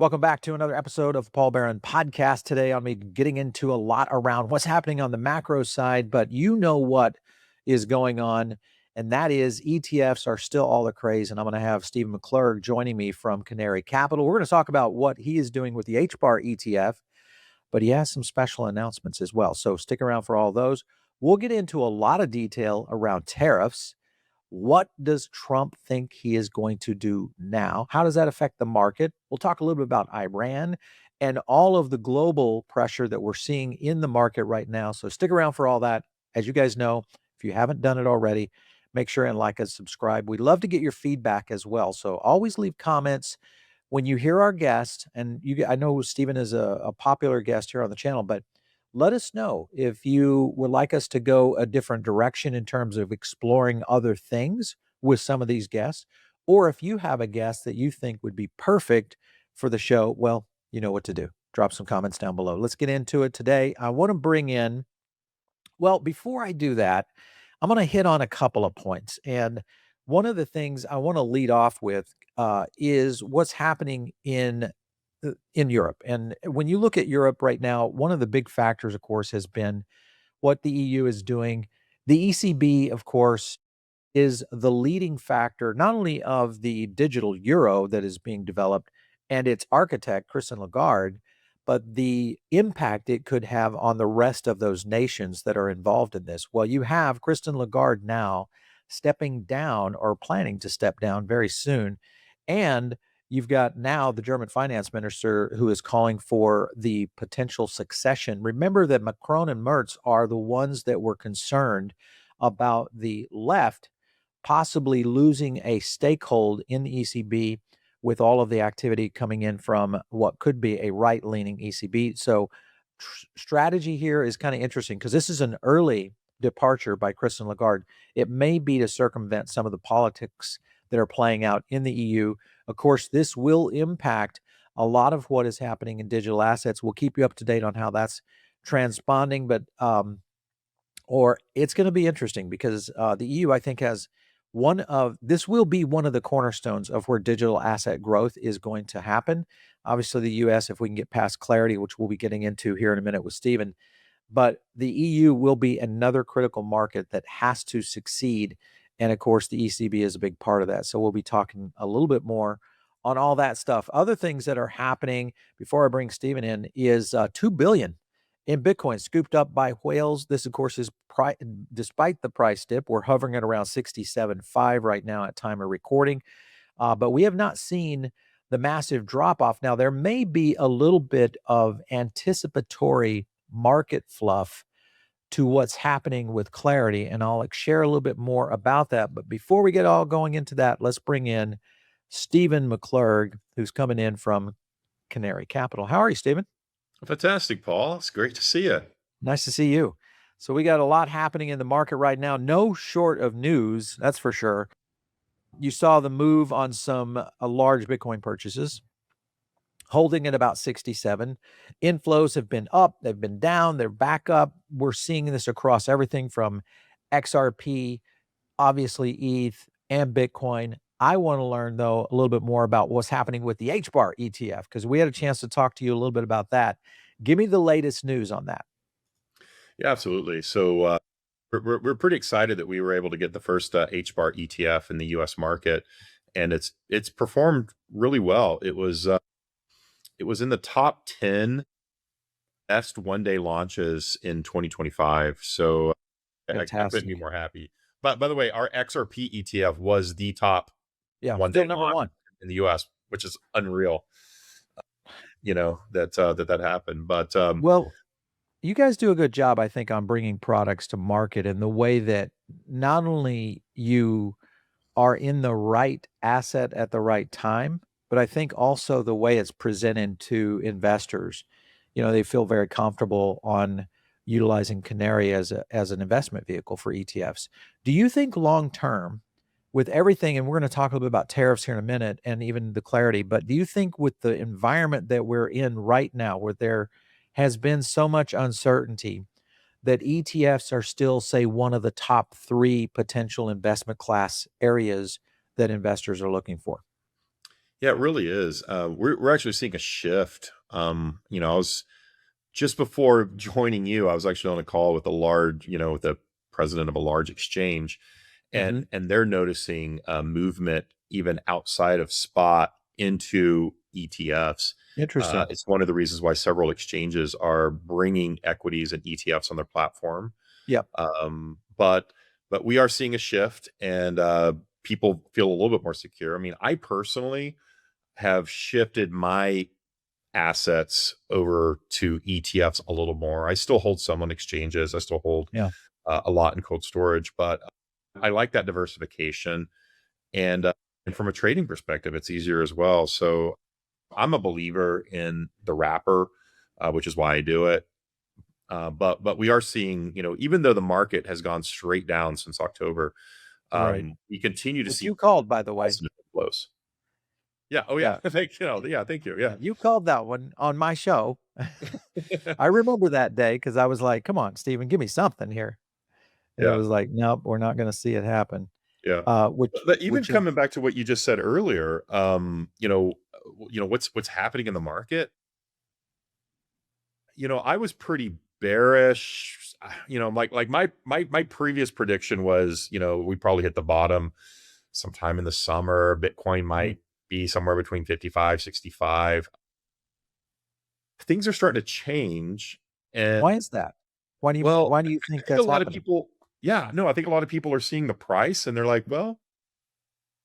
Welcome back to another episode of Paul Barron Podcast. Today, I'll be getting into a lot around what's happening on the macro side, but you know what is going on, and that is ETFs are still all the craze. And I'm going to have Steven McClurg joining me from Canary Capital. We're going to talk about what he is doing with the HBAR ETF, but he has some special announcements as well. So stick around for all those. We'll get into a lot of detail around tariffs. What does Trump think he is going to do now? How does that affect the market? We'll talk a little bit about Iran and all of the global pressure that we're seeing in the market right now. So stick around for all that. As you guys know, if you haven't done it already, make sure and like and subscribe. We'd love to get your feedback as well. So always leave comments when you hear our guest. And I know Steven is a popular guest here on the channel, but let us know if you would like us to go a different direction in terms of exploring other things with some of these guests, or if you have a guest that you think would be perfect for the show. Well, you know what to do. Drop some comments down below. Let's get into it today. I want to bring in, well, before I do that, I'm going to hit on a couple of points. And one of the things I want to lead off with is what's happening in Europe. And when you look at Europe right now, one of the big factors, of course, has been what the EU is doing. The ECB, of course, is the leading factor, not only of the digital euro that is being developed and its architect, Christine Lagarde, but the impact it could have on the rest of those nations that are involved in this. Well, you have Christine Lagarde now stepping down or planning to step down very soon. And you've got now the German finance minister who is calling for the potential succession. Remember that Macron and Merz are the ones that were concerned about the left possibly losing a stakehold in the ECB with all of the activity coming in from what could be a right-leaning ECB. So strategy here is kind of interesting because this is an early departure by Christine Lagarde. It may be to circumvent some of the politics that are playing out in the EU. Of course, this will impact a lot of what is happening in digital assets. We'll keep you up to date on how that's transponding, but or it's going to be interesting because the EU, I think, has this will be one of the cornerstones of where digital asset growth is going to happen. Obviously, the US, if we can get past clarity, which we'll be getting into here in a minute with Steven, but the EU will be another critical market that has to succeed. And of course, the ECB is a big part of that. So we'll be talking a little bit more on all that stuff. Other things that are happening before I bring Steven in is 2 billion in Bitcoin scooped up by whales. This, of course, is despite the price dip. We're hovering at around 67.5 right now at time of recording. But we have not seen the massive drop off. Now, there may be a little bit of anticipatory market fluff to what's happening with clarity, and I'll share a little bit more about that. But before we get all going into that, let's bring in Steven McClurg, who's coming in from Canary Capital. How are you, Steven? Fantastic, Paul. It's great to see you. Nice to see you. So we got a lot happening in the market right now, no short of news, that's for sure. You saw the move on some large Bitcoin purchases, holding at about 67. Inflows have been up, they've been down, they're back up. We're seeing this across everything from XRP, obviously ETH, and Bitcoin. I want to learn, though, a little bit more about what's happening with the HBAR ETF, because we had a chance to talk to you a little bit about that. Give me the latest news on that. Yeah, absolutely. So we're pretty excited that we were able to get the first HBAR ETF in the U.S. market, and it's performed really well. It was in the top 10 best one-day launches in 2025. So I couldn't be more happy. But by the way, our XRP ETF was the top one-day number launch one in the U.S., which is unreal. That happened. But well, you guys do a good job, I think, on bringing products to market in the way that not only you are in the right asset at the right time, but I think also the way it's presented to investors. They feel very comfortable on utilizing Canary as an investment vehicle for ETFs. Do you think long term, with everything, and we're going to talk a little bit about tariffs here in a minute and even the clarity, but do you think with the environment that we're in right now, where there has been so much uncertainty, that ETFs are still, say, one of the top 3 potential investment class areas that investors are looking for? Yeah, it really is. We're actually seeing a shift. I was just before joining you, I was actually on a call with a large, with the president of a large exchange, Hmm. and they're noticing movement even outside of spot into ETFs. Interesting. It's one of the reasons why several exchanges are bringing equities and ETFs on their platform. Yep. But we are seeing a shift, and people feel a little bit more secure. I mean, I personally have shifted my assets over to ETFs a little more. I still hold some on exchanges. I still hold Yeah. a lot in cold storage, but I like that diversification. And from a trading perspective, it's easier as well. So I'm a believer in the wrapper, which is why I do it. But we are seeing, even though the market has gone straight down since October, Right. we continue to Which see you called, by the way. positive flows. Yeah. Oh yeah. Yeah. Thank you. Yeah. Thank you. Yeah. Yeah. You called that one on my show. I remember that day because I was like, come on, Steven, give me something here. And it Yeah. was like, nope, we're not going to see it happen. Yeah. Which, But even which is, coming back to what you just said earlier, what's happening in the market. I was pretty bearish. Like my previous prediction was, we probably hit the bottom sometime in the summer. Bitcoin Mhm. might be somewhere between 55, 65. Things are starting to change. And why is that? well, Why do you I think think a that's lot of happening? people, yeah, no, I think a lot of people are seeing the price and they're like, well,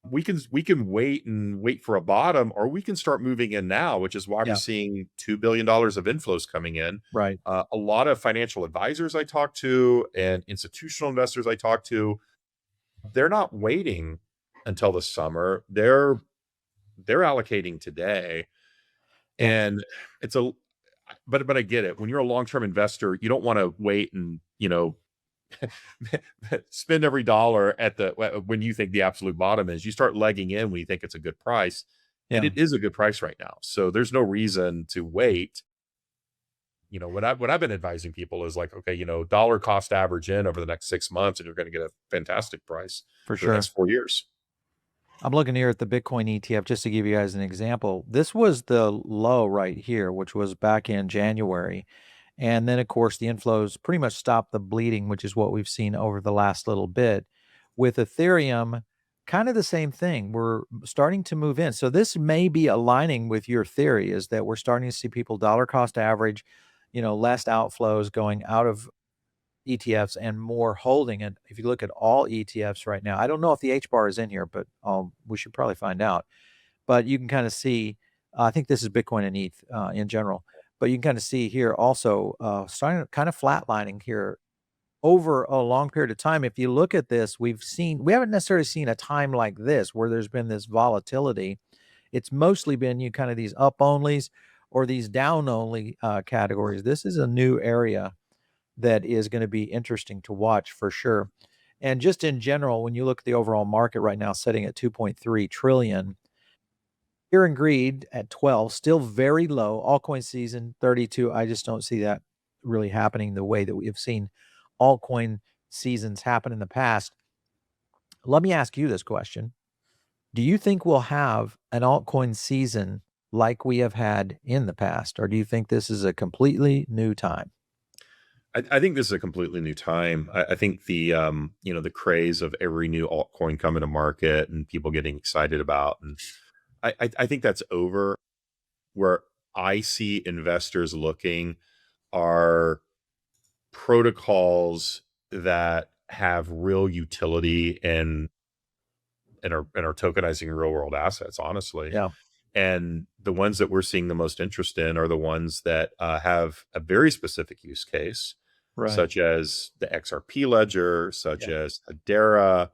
we can wait for a bottom, or we can start moving in now, which is why I'm Yeah. seeing $2 billion of inflows coming in. Right. A lot of financial advisors I talk to and institutional investors I talk to, they're not waiting until the summer. They're allocating today, Yeah. and it's a but I get it. When you're a long-term investor, you don't want to wait and spend every dollar at the when you think the absolute bottom is. You start legging in when you think it's a good price, and Yeah. it is a good price right now. So there's no reason to wait. What I've been advising people is like, okay, dollar cost average in over the next 6 months, and you're going to get a fantastic price For for the next sure. 4 years. I'm looking here at the Bitcoin ETF just to give you guys an example. This was the low right here, which was back in January. And then, of course, the inflows pretty much stopped the bleeding, which is what we've seen over the last little bit. With Ethereum, kind of the same thing. We're starting to move in. So this may be aligning with your theory, is that we're starting to see people dollar cost average, less outflows going out of ETFs and more holding it. If you look at all ETFs right now, I don't know if the HBAR is in here, but we should probably find out. But you can kind of see, I think this is Bitcoin and ETH in general, but you can kind of see here also starting to kind of flatlining here over a long period of time. If you look at this, we haven't necessarily seen a time like this where there's been this volatility. It's mostly been you kind of these up onlys or these down only categories. This is a new area that is going to be interesting to watch for sure. And just in general, when you look at the overall market right now, sitting at 2.3 trillion, fear and greed at 12, still very low. Altcoin season 32. I just don't see that really happening the way that we have seen altcoin seasons happen in the past. Let me ask you this question. Do you think we'll have an altcoin season like we have had in the past, or do you think this is a completely new time? I think this is a completely new time. I think the craze of every new altcoin coming to market and people getting excited about, and I think that's over. Where I see investors looking are protocols that have real utility and are tokenizing real world assets, honestly. Yeah, And the ones that we're seeing the most interest in are the ones that have a very specific use case, right. such as the XRP ledger, such Yeah, as Hedera,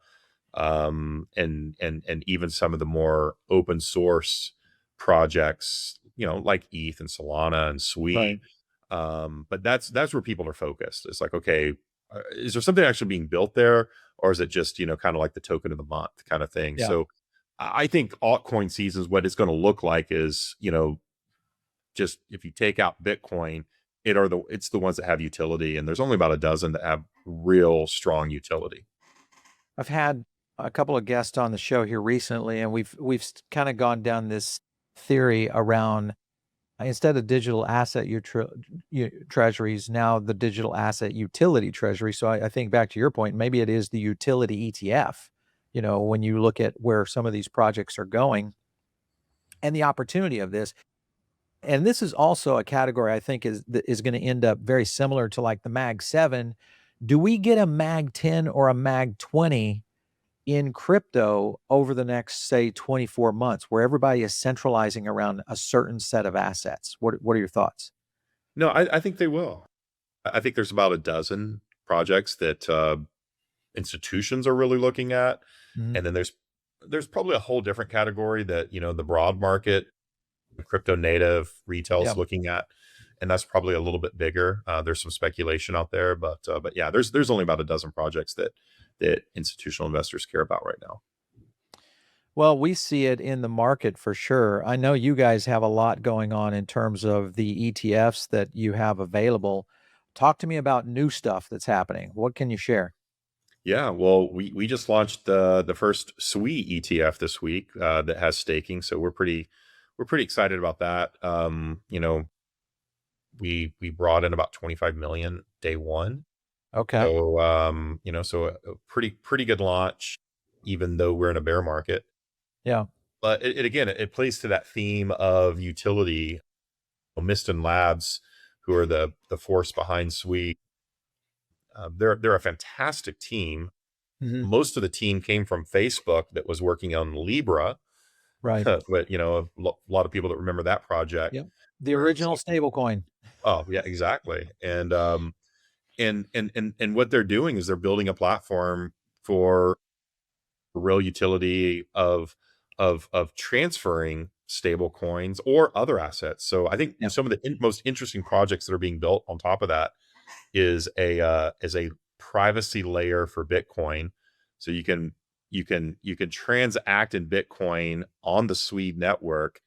and even some of the more open source projects, like ETH and Solana and Sui. right. But that's where people are focused. It's like, okay, is there something actually being built there, or is it just kind of like the token of the month kind of thing? Yeah. So I think altcoin seasons, what it's going to look like is, just if you take out Bitcoin, it's the ones that have utility, and there's only about a dozen that have real strong utility. I've had a couple of guests on the show here recently, and we've kind of gone down this theory around instead of digital asset treasuries, now the digital asset utility treasury. So I think back to your point, maybe it is the utility ETF. When you look at where some of these projects are going and the opportunity of this. And this is also a category I think is going to end up very similar to like the Mag 7. Do we get a Mag 10 or a Mag 20 in crypto over the next, say, 24 months, where everybody is centralizing around a certain set of assets? What are your thoughts? No, I think they will. I think there's about a dozen projects that institutions are really looking at, Mhm. and then there's probably a whole different category that the broad market, crypto native retail's Yeah. looking at, and that's probably a little bit bigger. There's some speculation out there, but yeah, there's only about a dozen projects that institutional investors care about right now. Well, we see it in the market for sure. I know you guys have a lot going on in terms of the ETFs that you have available. Talk to me about new stuff that's happening. What can you share? Yeah, well, we just launched the first SWE ETF this week that has staking, so we're pretty excited about that. We brought in about 25 million day one, Okay. so so a pretty good launch, even though we're in a bear market. Yeah. But it again, it plays to that theme of utility. Miston Labs, who are the force behind SWE, they're a fantastic team. Mhm. Most of the team came from Facebook that was working on Libra, Right. but a lot of people that remember that project. Yep. The original stablecoin. Oh yeah, exactly. And what they're doing is they're building a platform for real utility of transferring stable coins or other assets. So I think Yeah. some of the most interesting projects that are being built on top of that is a privacy layer for Bitcoin. So you can transact in Bitcoin on the Swede network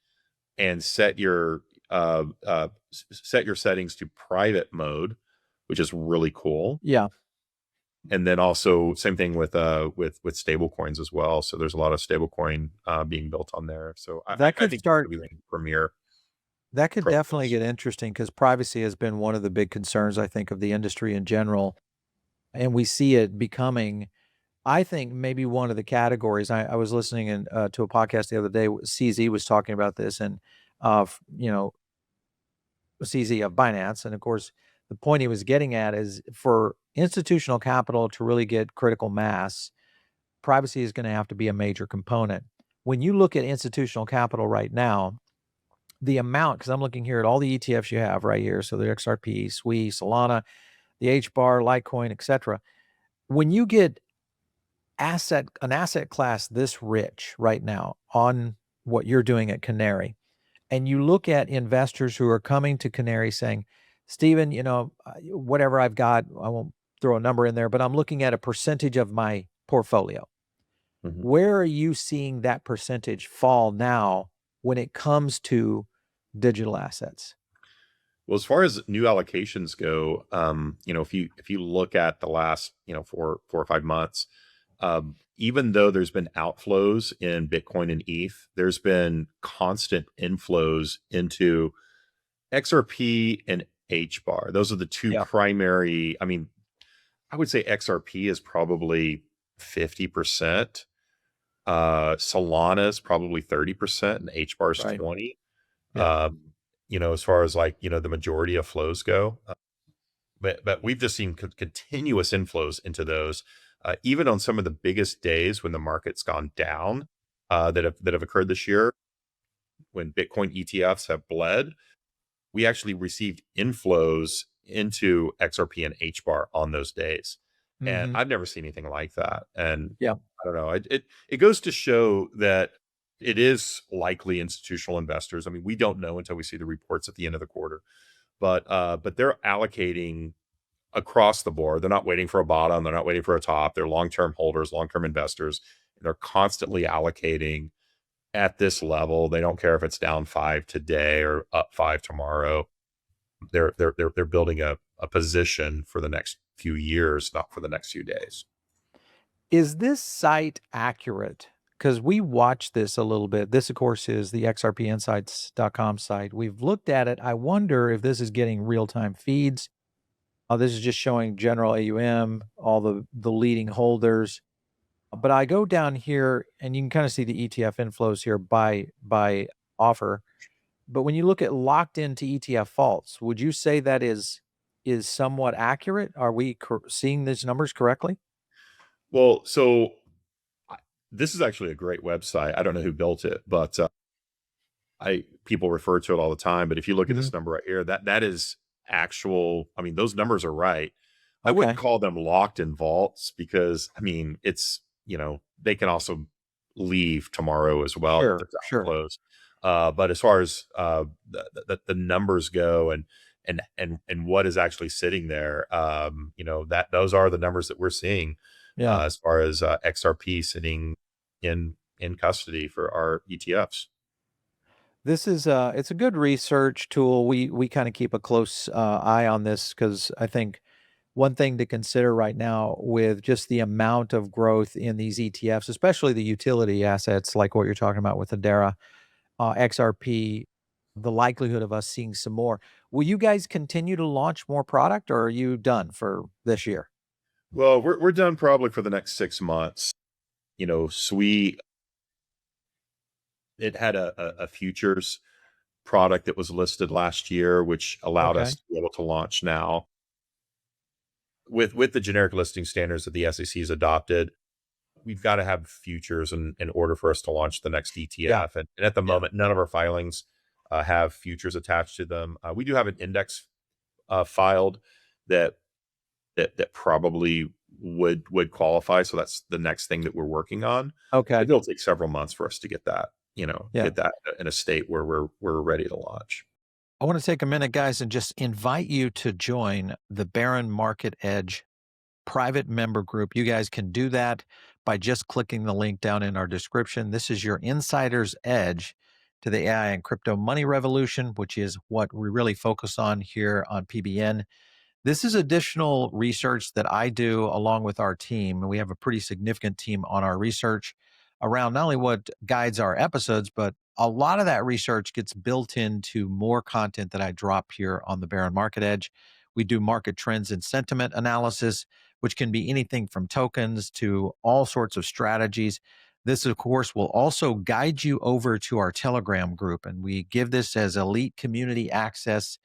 and set your settings to private mode, which is really cool. Yeah. And then also same thing with stable coins as well. So there's a lot of stable coin being built on there. So That I could think start it's going to be the premier That could definitely projects. get interesting because privacy has been one of the big concerns, I think, of the industry in general. And we see it becoming, I think, maybe one of the categories. I was listening to a podcast the other day. CZ was talking about this, and CZ of Binance. And of course, the point he was getting at is for institutional capital to really get critical mass, privacy is going to have to be a major component. When you look at institutional capital right now, the amount, because I'm looking here at all the ETFs you have right here. So the XRP, SWE, Solana, the HBAR, Litecoin, etc. When you get an asset class this rich right now on what you're doing at Canary, and you look at investors who are coming to Canary saying, Steven, whatever I've got, I won't throw a number in there, but I'm looking at a percentage of my portfolio. Mhm. Where are you seeing that percentage fall now when it comes to digital assets? Well, as far as new allocations go, if you look at the last, 4 or 5 months, even though there's been outflows in Bitcoin and ETH, there's been constant inflows into XRP and HBAR. Those are the two Yeah. primary. I mean, I would say XRP is probably 50%. Solana is probably 30%, and HBAR is Right. 20. Yeah. As far as like the majority of flows go. But we've just seen continuous inflows into those, even on some of the biggest days when the market's gone down, that have occurred this year. When Bitcoin ETFs have bled, we actually received inflows into XRP and HBAR on those days, and Hmm. I've never seen anything like that. And Yeah. I don't know. It goes to show that it is likely institutional investors. I mean, we don't know until we see the reports at the end of the quarter, but they're allocating across the board. They're not waiting for a bottom. They're not waiting for a top. They're long-term holders, long-term investors. And they're constantly allocating at this level. They don't care if it's down 5 today or up 5 tomorrow. They're building a position for the next few years, not for the next few days. Is this site accurate? Because we watched this a little bit. This, of course, is the xrpinsights.com site. We've looked at it. I wonder if this is getting real-time feeds. This is just showing general AUM, all the leading holders. But I go down here and you can kind of see the ETF inflows here by offer. But when you look at locked into ETF faults, would you say that is somewhat accurate? Are we seeing these numbers correctly? Well, so this is actually a great website. I don't know who built it, but I people refer to it all the time. But if you look at Mhm. this number right here, that is actual. I mean, those numbers are right. I wouldn't Okay. call them locked in vaults because I mean it's they can also leave tomorrow as well if Sure, there's sure. outflows. But as far as the numbers go and what is actually sitting there, that those are the numbers that we're seeing Yeah. as far as XRP sitting in custody for our ETFs. This is it's a good research tool. We kind of keep a close eye on this because I think one thing to consider right now with just the amount of growth in these ETFs, especially the utility assets like what you're talking about with Adara, XRP, the likelihood of us seeing some more. Will you guys continue to launch more product or are you done for this year? Well, we're done probably for the next 6 months. So it had a futures product that was listed last year, which allowed us Okay. to be able to launch now with the generic listing standards that the SEC has adopted. We've got to have futures in order for us to launch the next Yeah. ETF. And at the Yeah. moment, none of our filings have futures attached to them. We do have an index filed that that probably would qualify. So that's the next thing that we're working on. Okay. But it'll take several months for us to get that, Yeah. get that in a state where we're ready to launch. I want to take a minute, guys, and just invite you to join the Baron Market Edge private member group. You guys can do that by just clicking the link down in our description. This is your insider's edge to the AI and crypto money revolution, which is what we really focus on here on PBN. This is additional research that I do along with our team. We have a pretty significant team on our research around not only what guides our episodes, but a lot of that research gets built into more content that I drop here on the Baron Market Edge. We do market trends and sentiment analysis, which can be anything from tokens to all sorts of strategies. This, of course, will also guide you over to our Telegram group, and we give this as elite community access.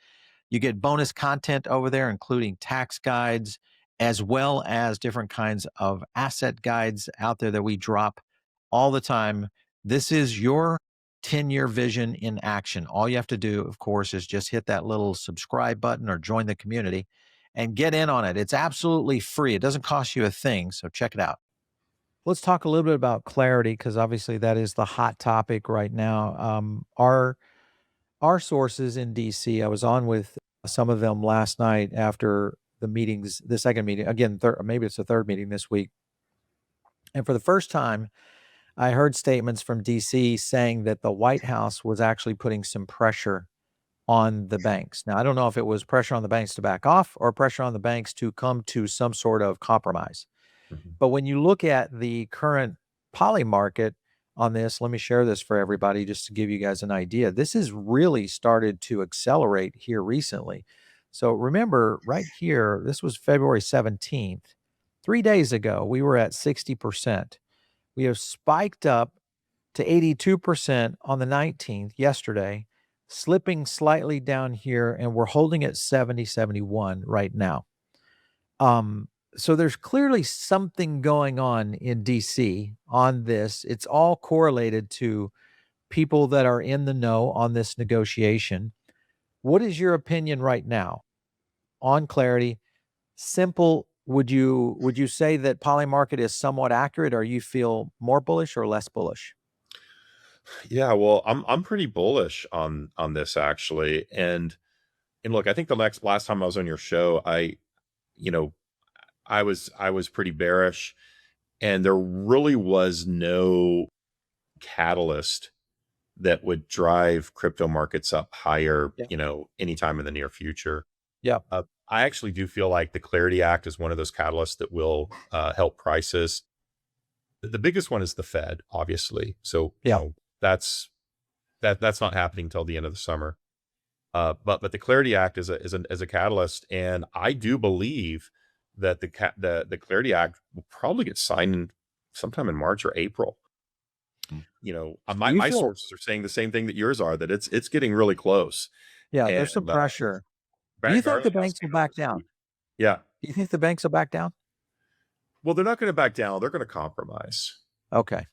You get bonus content over there, including tax guides, as well as different kinds of asset guides out there that we drop all the time. This is your 10-year vision in action. All you have to do, of course, is just hit that little subscribe button or join the community and get in on it. It's absolutely free. It doesn't cost you a thing. So check it out. Let's talk a little bit about clarity because obviously that is the hot topic right now. Our sources in DC, I was on with some of them last night after the meetings, the second meeting, again, maybe it's the third meeting this week. And for the first time, I heard statements from DC saying that the White House was actually putting some pressure on the banks. Now, I don't know if it was pressure on the banks to back off or pressure on the banks to come to some sort of compromise. Mhm. But when you look at the current poly market on this, let me share this for everybody just to give you guys an idea. This has really started to accelerate here recently. So remember, right here, this was February 17th. 3 days ago, we were at 60%. We have spiked up to 82% on the 19th, yesterday, slipping slightly down here, and we're holding at 70, 71 right now. So there's clearly something going on in DC on this. It's all correlated to people that are in the know on this negotiation. What is your opinion right now on clarity? Simple. Would you say that poly market is somewhat accurate, or you feel more bullish or less bullish? Yeah, well, I'm pretty bullish on this actually, and look, I think the last time I was on your show, you know I was pretty bearish, and there really was no catalyst that would drive crypto markets up higher, Yeah. anytime in the near future. Yeah. I actually do feel like the Clarity Act is one of those catalysts that will help prices. The biggest one is the Fed, obviously. So, Yeah. that's not happening until the end of the summer. But the Clarity Act is a catalyst, and I do believe that the Clarity Act will probably get signed sometime in March or April. Do you My feel, sources are saying the same thing that yours are, that it's getting really close, yeah, and there's some pressure. Do you Bank think the Garland has banks will came out back this down? week. Yeah, Do you think the banks will back down? well, they're not going to back down; they're going to compromise. Okay.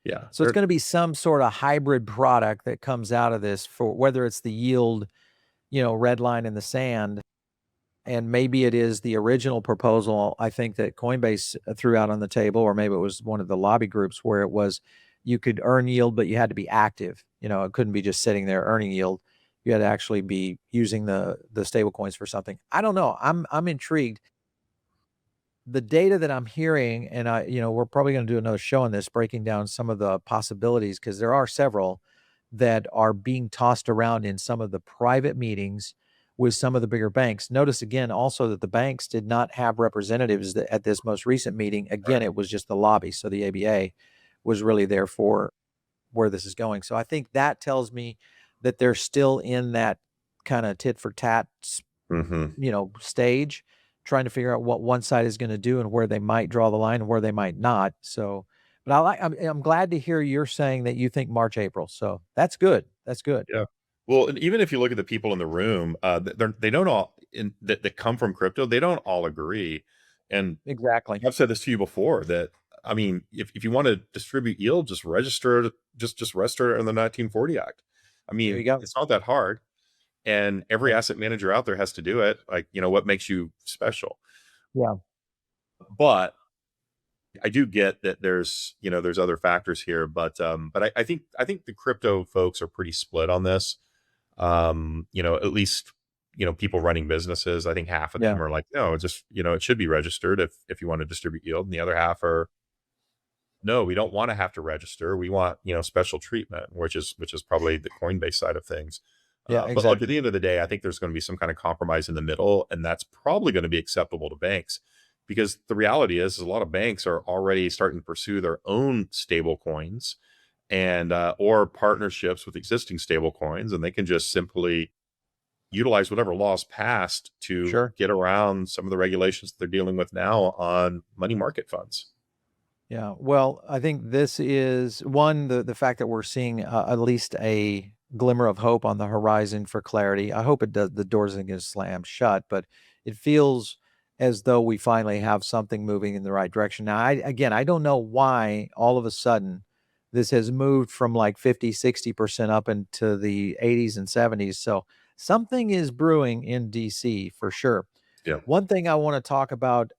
Yeah, So it's going to be some sort of hybrid product that comes out of this, for whether it's the yield, red line in the sand, and maybe it is the original proposal, I think, that Coinbase threw out on the table, or maybe it was one of the lobby groups where it was you could earn yield, but you had to be active. It couldn't be just sitting there earning yield. You had to actually be using the stable coins for something. I don't know. I'm intrigued. The data that I'm hearing, and we're probably going to do another show on this, breaking down some of the possibilities, because there are several that are being tossed around in some of the private meetings with some of the bigger banks. Notice again also that the banks did not have representatives at this most recent meeting. Again, it was just the lobby. So the ABA was really there for where this is going. So I think that tells me that they're still in that kind of tit for tat, Mm-hmm. stage, trying to figure out what one side is going to do and where they might draw the line and where they might not. So, but I'm glad to hear you're saying that you think March, April. So that's good. That's good. Yeah. Well, and even if you look at the people in the room, they don't all that come from crypto, they don't all agree. And Exactly. I've said this to you before that, I mean, if you want to distribute yield, just register it, just register it in the 1940 Act. I There you mean, go. it's not that hard. And every Yeah. asset manager out there has to do it. Like, what makes you special? Yeah. But I do get that there's other factors here, but I think the crypto folks are pretty split on this. At least people running businesses. I think half of Yeah. them are like, no, just it should be registered if you want to distribute yield, and the other half are, no, we don't want to have to register. We want special treatment, which is probably the Coinbase side of things. Yeah. But look, at Exactly. the end of the day, I think there's going to be some kind of compromise in the middle, and that's probably going to be acceptable to banks, because the reality is a lot of banks are already starting to pursue their own stable coins and or partnerships with existing stable coins, and they can just simply utilize whatever laws passed to Sure. get around some of the regulations that they're dealing with now on money market funds. Yeah. Well, I think this is one, the fact that we're seeing at least a glimmer of hope on the horizon for clarity. I hope it does, the doors don't get slammed shut, but it feels as though we finally have something moving in the right direction. Now, I don't know why all of a sudden this has moved from like 50, 60% up into the 80s and 70s. So something is brewing in DC for sure. Yeah. One thing I want to talk about,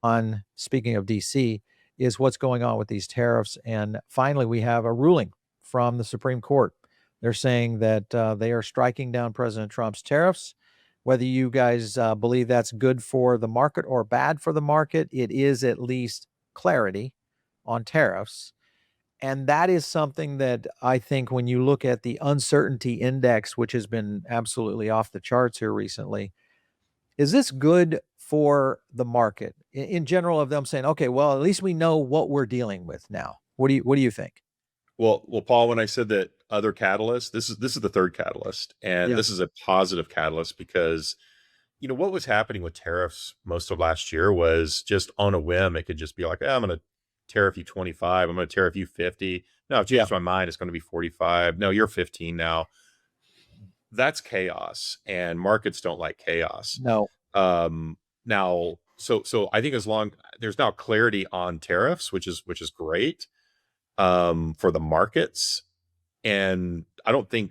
on speaking of DC, is what's going on with these tariffs. And finally, we have a ruling from the Supreme Court. They're saying that they are striking down President Trump's tariffs. Whether you guys believe that's good for the market or bad for the market, it is at least clarity on tariffs. And that is something that I think, when you look at the uncertainty index, which has been absolutely off the charts here recently, is this good for the market in general, of them saying, okay, well, at least we know what we're dealing with now? What do you think? Well, Paul, when I said that other catalyst, this is the third catalyst, and Yeah. this is a positive catalyst, because what was happening with tariffs most of last year was just on a whim. It could just be like, I'm going to tariff you 25. I'm going to tariff you 50. No, I've Yeah. changed my mind. It's going to be 45. No, you're 15 now. That's chaos, and markets don't like chaos. No. Now, so I think as long there's now clarity on tariffs, which is great for the markets, and I don't think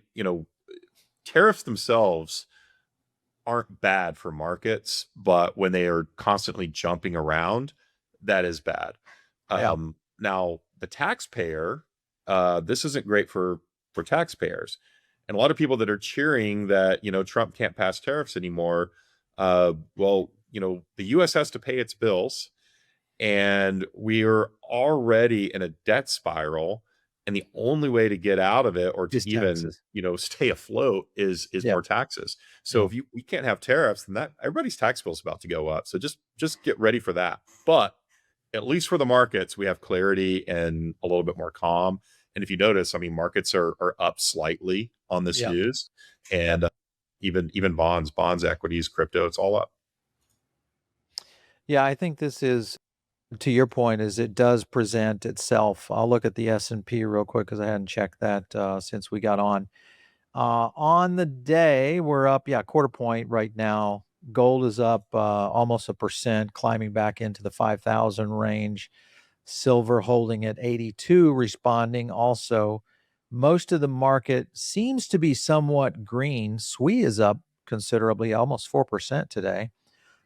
tariffs themselves aren't bad for markets, but when they are constantly jumping around, that is bad. Yeah. Now, the taxpayer, this isn't great for taxpayers, and a lot of people that are cheering that Trump can't pass tariffs anymore. Well, the U.S. has to pay its bills, and we're already in a debt spiral, and the only way to get out of it, or to Just even taxes. stay afloat, is Yeah. more taxes. So Yeah. if we can't have tariffs, then that everybody's tax bill is about to go up. So just get ready for that. But at least for the markets, we have clarity and a little bit more calm. And if you notice, I mean, markets are up slightly on this Yeah. news, and even bonds, equities, crypto, it's all up. Yeah, I think this is, to your point, is it does present itself. I'll look at the S&P real quick because I hadn't checked that since we got on. On the day, we're up, quarter point right now. Gold is up almost 1%, climbing back into the 5,000 range. Silver holding at 82, responding also. Most of the market seems to be somewhat green. SWE is up considerably, almost 4% today.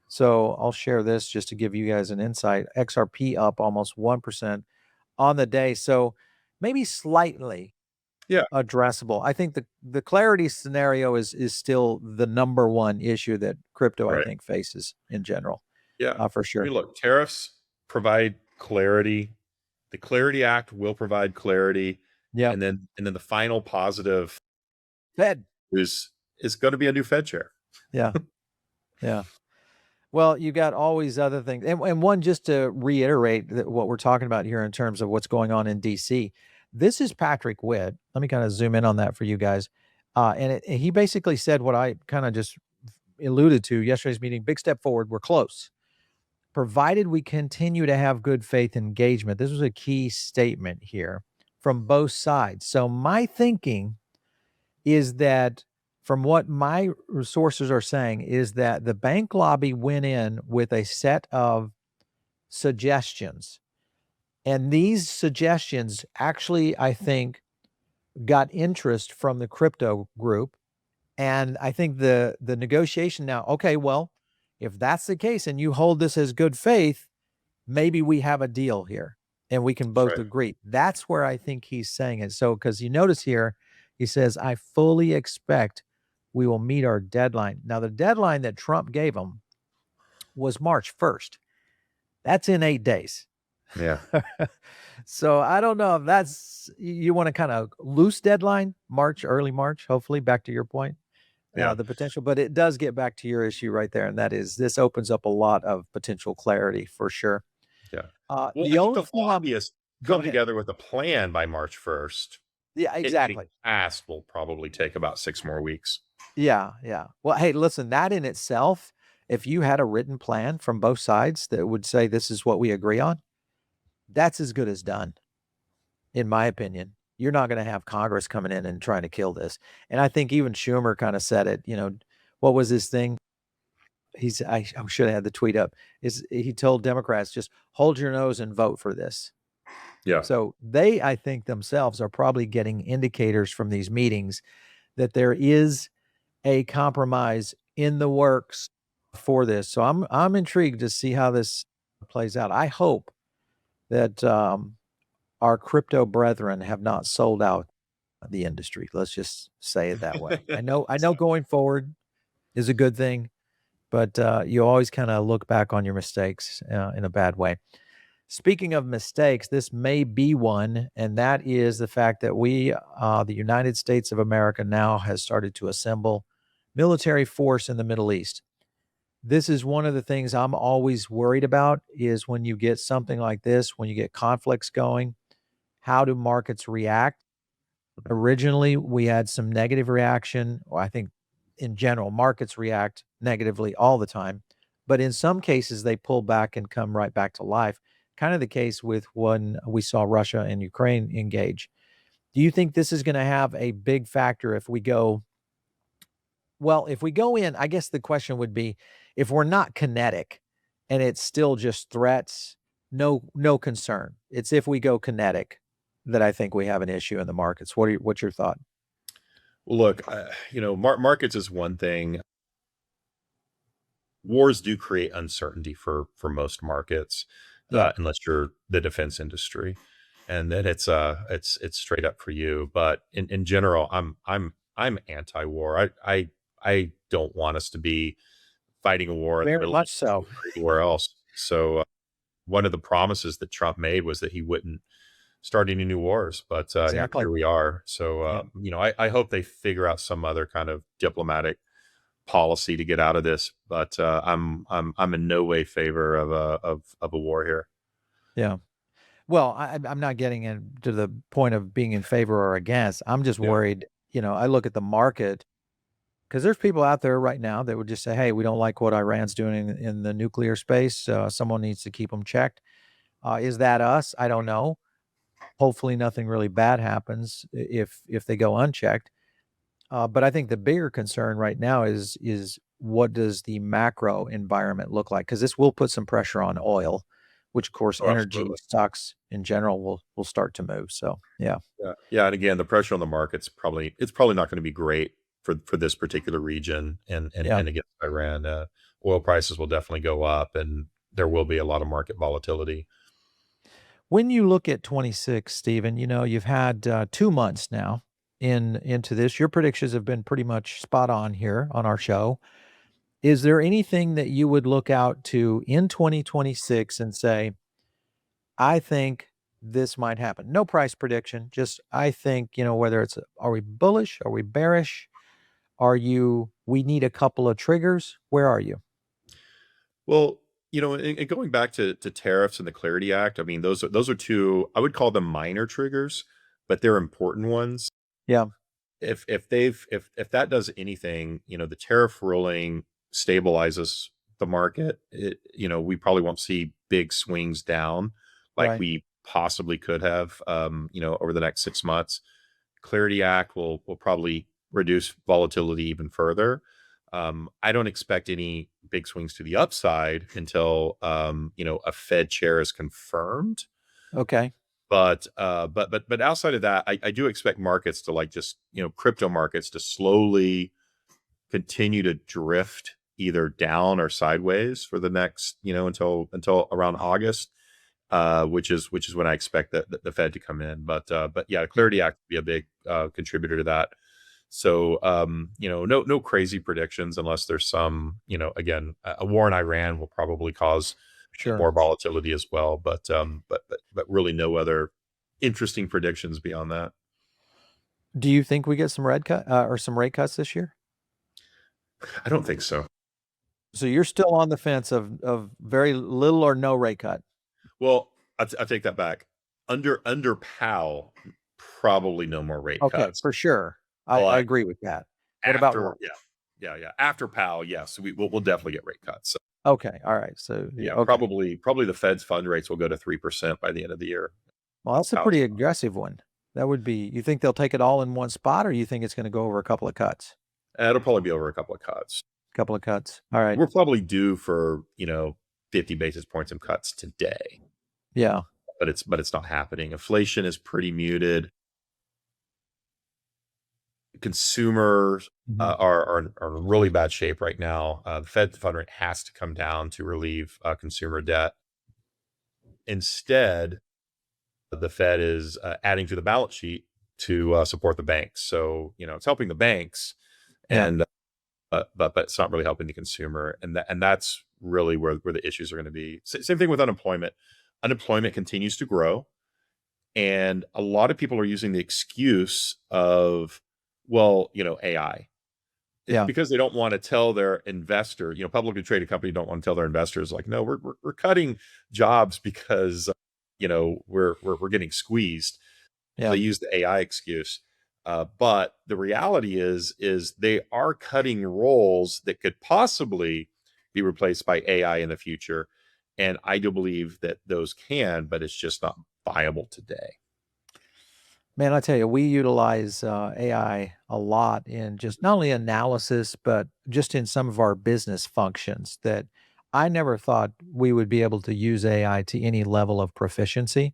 So I'll share this just to give you guys an insight. XRP up almost 1% on the day. So maybe slightly Yeah, addressable. I think the clarity scenario is still the number one issue that crypto, I right. think, faces in general, Yeah. for I sure. mean, look, tariffs provide clarity. The Clarity Act will provide clarity, Yeah. and then the final positive Fed. is going to be a new Fed chair. Yeah. Yeah. Well, you got always other things. And one, just to reiterate what we're talking about here in terms of what's going on in DC. This is Patrick Witt. Let me kind of zoom in on that for you guys. And he basically said what I kind of just alluded to yesterday's meeting. Big step forward. We're close, provided we continue to have good faith engagement. This was a key statement here from both sides. So my thinking is that, from what my sources are saying, is that the bank lobby went in with a set of suggestions. And these suggestions actually, I think, got interest from the crypto group. And I think the negotiation now, okay, well, if that's the case and you hold this as good faith, maybe we have a deal here and we can That's both right. agree. That's where I think he's saying it. So, because you notice here, he says, I fully expect we will meet our deadline. Now, the deadline that Trump gave him was March 1st. That's in 8 days. Yeah. So I don't know if that's, you want to kind of loose deadline, early March, hopefully, back to your point, Yeah. the potential, but it does get back to your issue right there. And that is, this opens up a lot of potential clarity for sure. Yeah. Well, I The think only the thing lobbyists go come ahead. together with a plan by March 1st. Yeah, It getting exactly. passed will probably take about 6 more weeks. Yeah, yeah. Well, hey, listen, that in itself, if you had a written plan from both sides that would say this is what we agree on, that's as good as done, in my opinion. You're not going to have Congress coming in and trying to kill this. And I think even Schumer kind of said it, what was his thing? I should have had the tweet up. He told Democrats, just hold your nose and vote for this. Yeah. So they, I think, themselves are probably getting indicators from these meetings that there is a compromise in the works for this. So I'm intrigued to see how this plays out. I hope that our crypto brethren have not sold out the industry. Let's just say it that way. I know going forward is a good thing, but you always kind of look back on your mistakes in a bad way. Speaking of mistakes, this may be one, and that is the fact that the United States of America, now has started to assemble military force in the Middle East. This is one of the things I'm always worried about, is when you get something like this, when you get conflicts going, how do markets react? Originally, we had some negative reaction. Well, I think in general, markets react negatively all the time. But in some cases, they pull back and come right back to life. Kind of the case with when we saw Russia and Ukraine engage. Do you think this is going to have a big factor if we go? Well, if we go in, I guess the question would be, if we're not kinetic and it's still just threats, no concern. It's if we go kinetic that I think we have an issue in the markets. What's your thought? Well, look, markets is one thing. Wars do create uncertainty for most markets, Yeah, unless you're the defense industry, and then it's straight up for you. But in general, I'm anti-war. I don't want us to be fighting a war in the very Middle much East so. or anywhere else. So one of the promises that Trump made was that he wouldn't start any new wars. But Exactly. here we are. So Yeah. I hope they figure out some other kind of diplomatic policy to get out of this. But I'm in no way favor of a war here. Yeah. Well, I'm not getting into the point of being in favor or against. I'm just Yeah. worried, I look at the market because there's people out there right now that would just say, "Hey, we don't like what Iran's doing in the nuclear space. Someone needs to keep them checked." Is that us? I don't know. Hopefully, nothing really bad happens if they go unchecked. But I think the bigger concern right now is what does the macro environment look like? Because this will put some pressure on oil, which of course Oh, energy absolutely. stocks in general will start to move. So yeah, Yeah. Yeah. And again, the pressure on the market's probably not going to be great for this particular region yeah. and against Iran. Oil prices will definitely go up, and there will be a lot of market volatility. When you look at 26, Stephen, you've had 2 months now into this. Your predictions have been pretty much spot on here on our show. Is there anything that you would look out to in 2026 and say, I think this might happen? No price prediction, just I think, whether it's are we bullish? Are we bearish? We need a couple of triggers? Where are you? Well, and going back to tariffs and the Clarity Act, I mean, those are two, I would call them minor triggers, but they're important ones. Yeah, If that does anything, the tariff ruling stabilizes the market. We probably won't see big swings down like right. we possibly could have, over the next 6 months. Clarity Act will probably reduce volatility even further. I don't expect any big swings to the upside until a Fed chair is confirmed. Okay. But outside of that, I do expect markets to crypto markets to slowly continue to drift either down or sideways for the next until around August, which is when I expect the Fed to come in. But yeah, the Clarity Act will be a big contributor to that. So no crazy predictions unless there's some again, a war in Iran will probably cause Sure. more volatility as well. But really no other interesting predictions beyond that. Do you think we get some red cut or some rate cuts this year? I don't think so. So you're still on the fence of very little or no rate cut. Well, I take that back. Under Powell, probably no more rate Okay, cuts. for sure. I But agree with that. What about after, what? yeah. After Powell, yes, we'll definitely get rate cuts. So, Okay, all right. So yeah, yeah, okay. probably the Fed's fund rates will go to 3% by the end of the year. Well, that's a Powell's pretty aggressive one. That would be. You think they'll take it all in one spot, or you think it's going to go over a couple of cuts? It'll probably be over a couple of cuts. Couple of cuts. All right. We're probably due for 50 basis points of cuts today, Yeah. but it's not happening. Inflation is pretty muted. Consumers Mhm. are in really bad shape right now. The Fed fund rate has to come down to relieve consumer debt. Instead, the Fed is adding to the balance sheet to support the banks. So it's helping the banks, Yeah. and but it's not really helping the consumer, and that's really where the issues are going to be. Same thing with unemployment. Unemployment continues to grow, and a lot of people are using the excuse of, well, AI. It's Yeah. because they don't want to tell their investor, publicly traded company don't want to tell their investors, like, no, we're cutting jobs because we're getting squeezed. So Yeah. they use the AI excuse. But the reality is they are cutting roles that could possibly be replaced by AI in the future. And I do believe that those can, but it's just not viable today. Man, I tell you, we utilize AI a lot in just not only analysis, but just in some of our business functions that I never thought we would be able to use AI to any level of proficiency.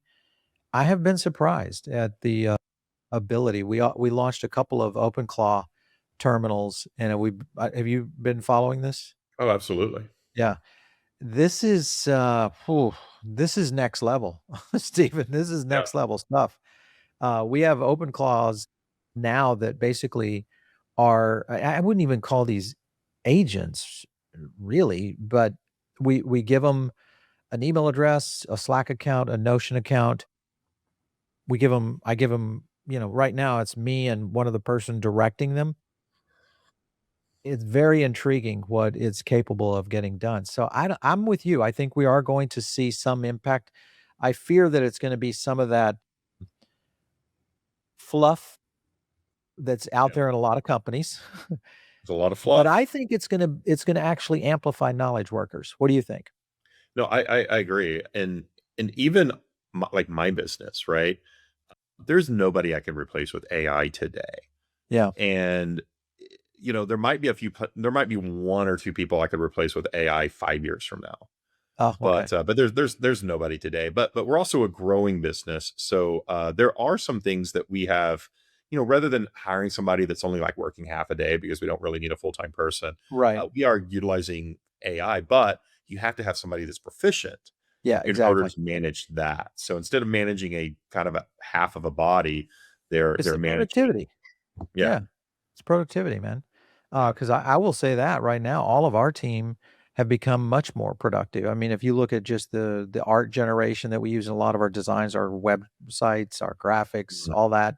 I have been surprised at the ability. We launched a couple of OpenClaw terminals, and have you been following this? Oh, absolutely. Yeah, this is next level, Stephen. This is Yeah. next level stuff. We have open claws now that basically are I wouldn't even call these agents really, but we give them an email address, a Slack account, a Notion account. I give them, right now it's me and one of the person directing them. It's very intriguing what it's capable of getting done. So I'm with you. I think we are going to see some impact. I fear that it's going to be some of that fluff that's out there in a lot of companies. There's a lot of But fluff. I think it's gonna actually amplify knowledge workers. What do you think? No, I agree. And even like my business, right? There's nobody I can replace with AI today. Yeah. And there might be there might be one or two people I could replace with AI 5 years from now. Oh, okay. But there's nobody today. But we're also a growing business, so there are some things that we have. Rather than hiring somebody that's only like working half a day because we don't really need a full-time person, Right. we are utilizing AI. But you have to have somebody that's proficient Yeah, in order exactly. to manage that. So instead of managing a kind of a half of a body, they're It's the managing. productivity. Yeah. Yeah, it's productivity, man. Because I will say that right now, all of our team have become much more productive. I mean, if you look at just the art generation that we use in a lot of our designs, our websites, our graphics, Mhm. all that,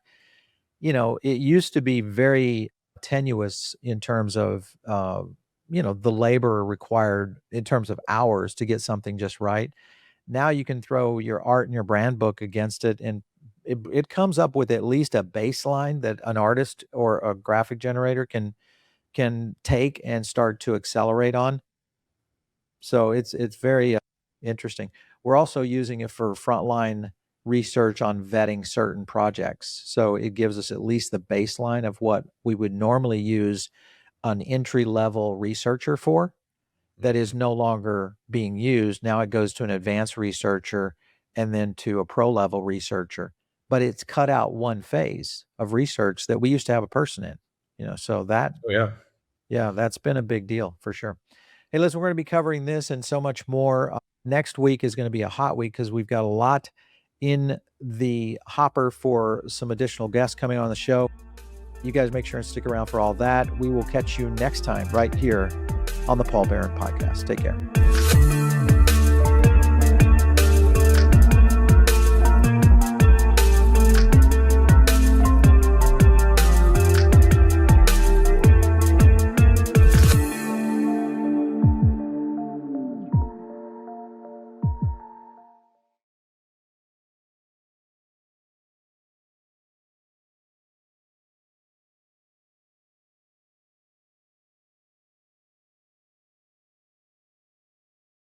it used to be very tenuous in terms of, the labor required in terms of hours to get something just right. Now you can throw your art and your brand book against it, and it comes up with at least a baseline that an artist or a graphic generator can take and start to accelerate on. So it's very interesting. We're also using it for frontline research on vetting certain projects. So it gives us at least the baseline of what we would normally use an entry level researcher for that is Mhm. no longer being used. Now it goes to an advanced researcher and then to a pro level researcher. But it's cut out one phase of research that we used to have a person in. So that, Oh yeah. yeah, that's been a big deal for sure. Hey, listen, we're going to be covering this and so much more. Next week is going to be a hot week because we've got a lot in the hopper for some additional guests coming on the show. You guys make sure and stick around for all that. We will catch you next time right here on the Paul Barron Podcast. Take care.